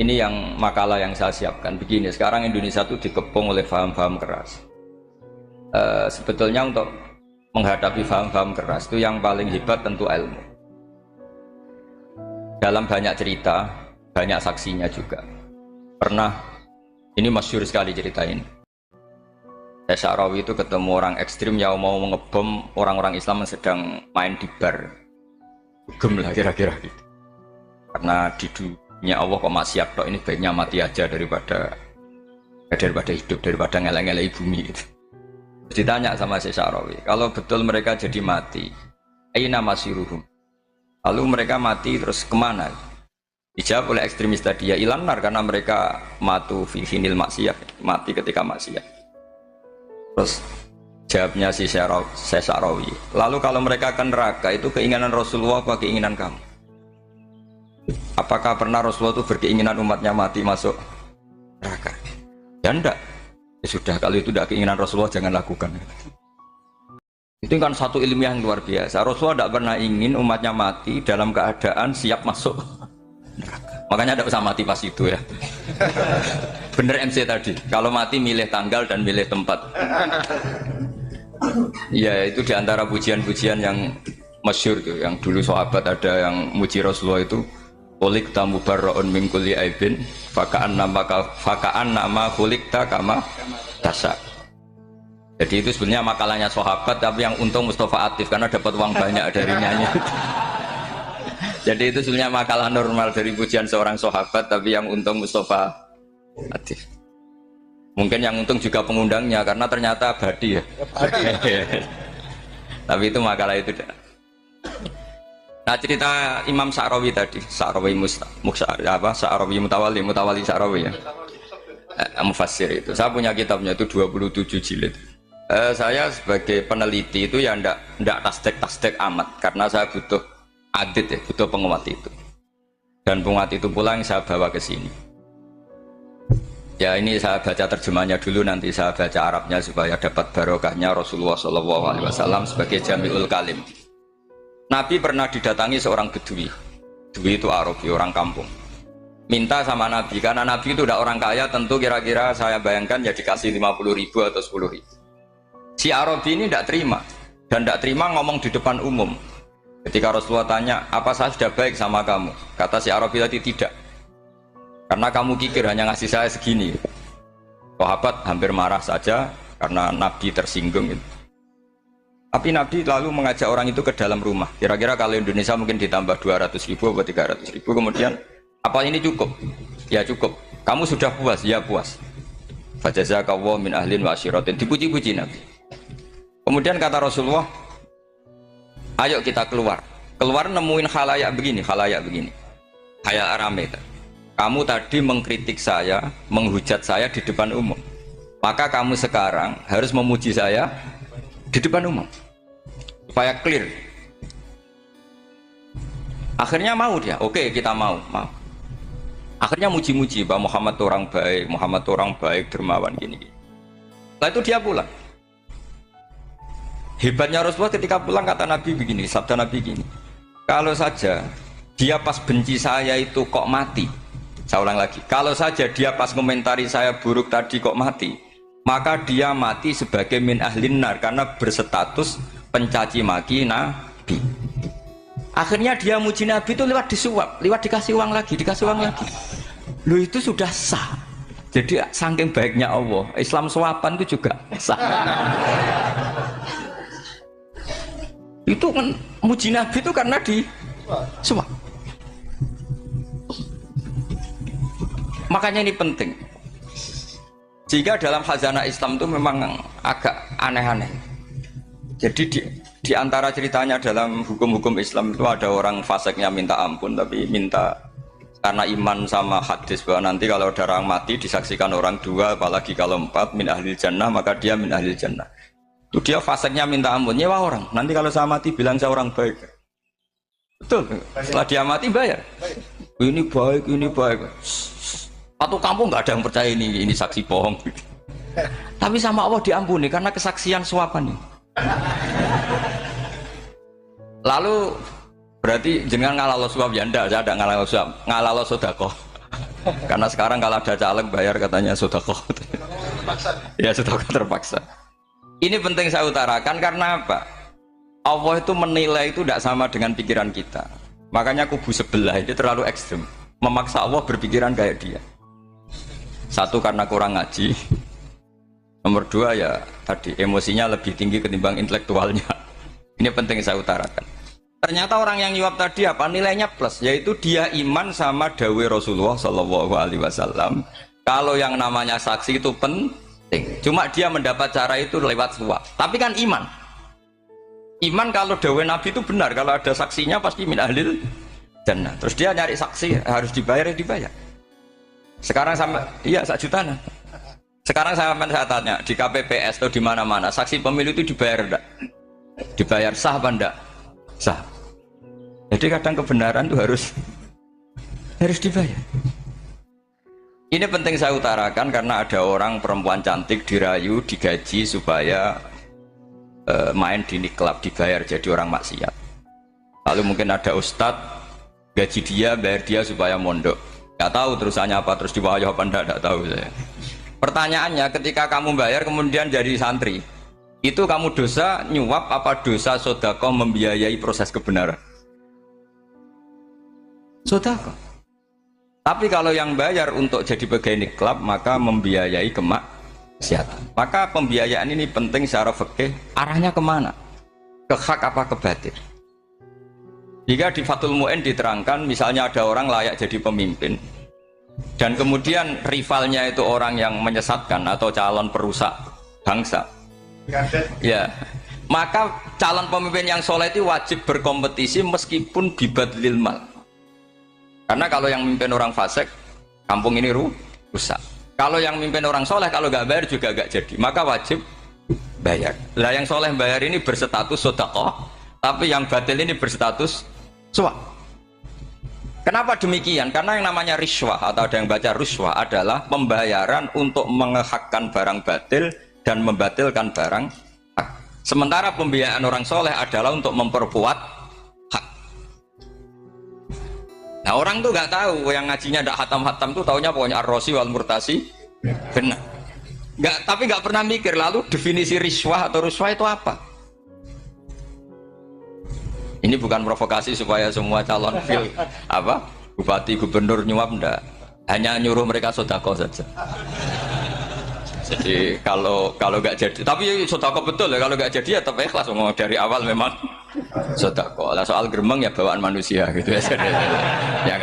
Ini yang makalah yang saya siapkan. Begini, sekarang Indonesia itu dikepung oleh paham-paham keras. Sebetulnya untuk menghadapi paham-paham keras itu yang paling hebat tentu ilmu. Dalam banyak cerita, banyak saksinya juga. Pernah, ini masyhur sekali cerita ini. Sya'rawi itu ketemu orang ekstrim yang mau mengebom orang-orang Islam yang sedang main di bar. Gem lah kira-kira gitu. Karena di dunia Allah kok maksiat tok, ini baiknya mati aja daripada hidup, daripada ngeleng-ngeleng bumi gitu. Terus ditanya sama Sya'rawi, kalau betul mereka jadi mati, aina masiruhum? Lalu mereka mati terus kemana? Dijawab oleh ekstremis tadi, ya ilanar, karena mereka matu fi hinil maksiat, mati ketika maksiat. Terus jawabnya si Sya'rawi, lalu kalau mereka akan neraka itu keinginan Rasulullah apa keinginan kamu? Apakah pernah Rasulullah itu berkeinginan umatnya mati masuk neraka? Ya enggak. Ya sudah, kalau itu tidak keinginan Rasulullah jangan lakukan. Itu kan satu ilmiah yang luar biasa. Rasulullah tidak pernah ingin umatnya mati dalam keadaan siap masuk neraka. Makanya tidak usah mati pas itu ya. Bener MC tadi, kalau mati milih tanggal dan milih tempat. Ya itu diantara pujian-pujian yang masyhur tuh, yang dulu sahabat ada yang muji Rasulullah itu, kulik tamu barroon min kulli aibin, fakaan nama kulik ta kama tasa. Jadi itu sebenarnya makalahnya sahabat, tapi yang untung Mustafa Atif karena dapat uang banyak dari nyanyi. Jadi itu sebenarnya makalah normal dari pujian seorang sahabat, tapi yang untung Mustafa Atif. Mungkin yang untung juga pengundangnya karena ternyata abadi ya. Tapi itu makalah itu. Nah cerita Imam Sya'rawi tadi, Sya'rawi Sya'rawi Mutawali Sya'rawi ya. Mufassir itu. Saya punya kitabnya itu 27 jilid. Saya sebagai peneliti itu ya ndak tasdek amat karena saya butuh adit ya, butuh penguat itu. Dan penguat itu pula yang saya bawa ke sini. Ya ini saya baca terjemahnya dulu, nanti saya baca Arabnya supaya dapat barokahnya Rasulullah SAW sebagai Jami'ul Kalim. Nabi pernah didatangi seorang Bedui. Bedui itu Arabi, orang kampung. Minta sama Nabi, karena Nabi itu udah orang kaya, tentu kira-kira saya bayangkan ya dikasih 50.000 atau 10.000. Si Arabi ini tidak terima, dan tidak terima ngomong di depan umum. Ketika Rasulullah tanya, apa saya sudah baik sama kamu? Kata si Arabi tadi, tidak. Karena kamu kikir hanya ngasih saya segini. Sahabat hampir marah saja karena Nabi tersinggung gitu. Tapi Nabi lalu mengajak orang itu ke dalam rumah. Kira-kira kalau Indonesia mungkin ditambah 200.000 atau 300.000. Kemudian, apa ini cukup? Ya cukup. Kamu sudah puas? Ya puas. Fajazakallahu min ahlin wa asyiratin. Dipuji-puji Nabi. Kemudian kata Rasulullah, ayo kita keluar. Keluar nemuin khalayak begini. Khalayak rame. Kamu tadi mengkritik saya, menghujat saya di depan umum. Maka kamu sekarang harus memuji saya di depan umum. Supaya clear. Akhirnya mau dia. Oke, kita mau. Akhirnya muji-muji bahwa Muhammad orang baik, dermawan gini. Setelah itu dia pulang. Hebatnya Rasulullah ketika pulang kata Nabi begini, sabda Nabi gini. Kalau saja dia pas benci saya itu kok mati. Saya ulang lagi, kalau saja dia pas komentari saya buruk tadi kok mati, maka dia mati sebagai min ahlin nar karena berstatus pencaci maki Nabi. Akhirnya dia muji Nabi itu lewat disuap, lewat dikasih uang lagi. Loh itu sudah sah. Jadi saking baiknya Allah, Islam suapan itu juga sah. Itu kan muji Nabi itu karena disuap. Makanya ini penting. Jika dalam khazanah Islam itu memang agak aneh-aneh. Jadi di antara ceritanya dalam hukum-hukum Islam itu ada orang fasiknya minta ampun, tapi minta karena iman sama hadis bahwa nanti kalau ada orang mati disaksikan orang dua, apalagi kalau 4 min ahlil jannah, maka dia min ahlil jannah. Itu dia fasiknya minta ampun, nyewa orang. Nanti kalau saya mati bilang saya orang baik. Betul. Setelah dia mati bayar. Ini baik. Satu kampung nggak ada yang percaya ini saksi bohong. Tapi sama Allah diampuni karena kesaksian suapan ini. Lalu berarti jenengan ngalalo suap ya ndak, saya ada ngalalo suap, ngalalo sedekah. Karena sekarang kalau ada caleg bayar katanya sedekah. Ya sedekah terpaksa. Ini penting saya utarakan karena apa? Allah itu menilai itu tidak sama dengan pikiran kita. Makanya kubu sebelah itu terlalu ekstrem, memaksa Allah berpikiran kayak dia. Satu karena kurang ngaji. Nomor dua ya tadi emosinya lebih tinggi ketimbang intelektualnya. Ini penting saya utarakan. Ternyata orang yang nyuap tadi apa nilainya plus, yaitu dia iman sama dawai Rasulullah Shallallahu Alaihi Wasallam. Kalau yang namanya saksi itu penting, cuma dia mendapat cara itu lewat suap. Tapi kan iman. Iman kalau dawai Nabi itu benar, kalau ada saksinya pasti min ahlil jannah. Terus dia nyari saksi harus dibayar ya dibayar. Sekarang sama iya 1 juta. Sekarang saya tanya di KPPS atau di mana-mana saksi pemilu itu dibayar enggak? Dibayar sah apa enggak? Sah. Jadi kadang kebenaran itu harus dibayar. Ini penting saya utarakan karena ada orang perempuan cantik dirayu, digaji supaya main di niklab, dibayar jadi orang maksiat. Lalu mungkin ada ustadz gaji dia, bayar dia supaya mondok. Gak tahu terusannya apa, terus dibayar apa enggak tahu saya. Pertanyaannya ketika kamu bayar kemudian jadi santri, itu kamu dosa nyuap apa dosa sodako membiayai proses kebenaran? Sodako. Tapi kalau yang bayar untuk jadi pegawai niklab maka membiayai kemaksiatan. Maka pembiayaan ini penting secara fikih. Arahnya kemana? Ke hak apa ke batil? Jika di Fathul Mu'in diterangkan misalnya ada orang layak jadi pemimpin dan kemudian rivalnya itu orang yang menyesatkan atau calon perusak bangsa, ya maka calon pemimpin yang soleh itu wajib berkompetisi meskipun bibadlil mal. Karena kalau yang memimpin orang fasik, kampung ini rusak. Kalau yang memimpin orang soleh, kalau nggak bayar juga nggak jadi. Maka wajib bayar. Lah yang soleh bayar ini berstatus sedekah, tapi yang batil ini berstatus suap. Kenapa demikian? Karena yang namanya riswah atau ada yang baca ruswah adalah pembayaran untuk mengehakkan barang batil dan membatilkan barang hak. Sementara pembiayaan orang soleh adalah untuk memperkuat hak. Nah orang tuh nggak tahu, yang ngajinya tidak hatam-hatam tuh taunya pokoknya ar-rosi wal murtasi benar. Tapi nggak pernah mikir lalu definisi riswah atau ruswah itu apa? Ini bukan provokasi supaya semua calon bupati gubernur nyuap enggak, hanya nyuruh mereka sodako saja. Jadi kalau nggak jadi, tapi sodako betul ya, kalau nggak jadi ya tetap ikhlas dari awal memang sodako. Lah soal geremeng ya bawaan manusia gitu ya. Ya